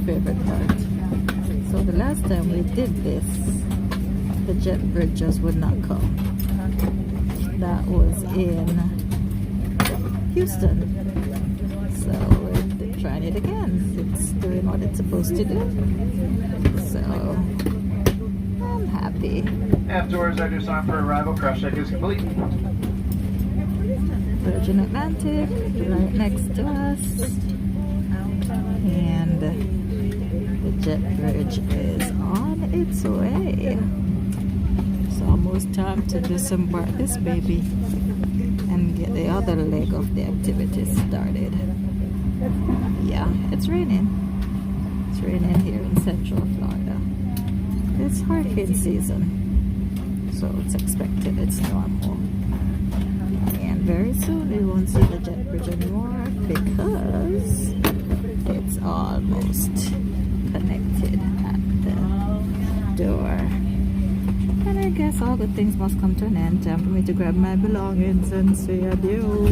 favorite part. So the last time we did this, the Jetbridge just would not come. That was in Houston. So we're trying it again. It's doing what it's supposed to do. So I'm happy. Afterwards, I just sign for arrival. Crash check is complete. Virgin Atlantic, right next to us. And the Jetbridge is on its way. It's almost time to disembark this baby and get the other leg of the activity started. Yeah, it's raining. It's raining here in Central Florida. It's hurricane season, so it's expected. It's normal. And very soon we won't see the Jetbridge anymore because it's almost connected at the door. And I guess all good things must come to an end. Time for me to grab my belongings and say adieu.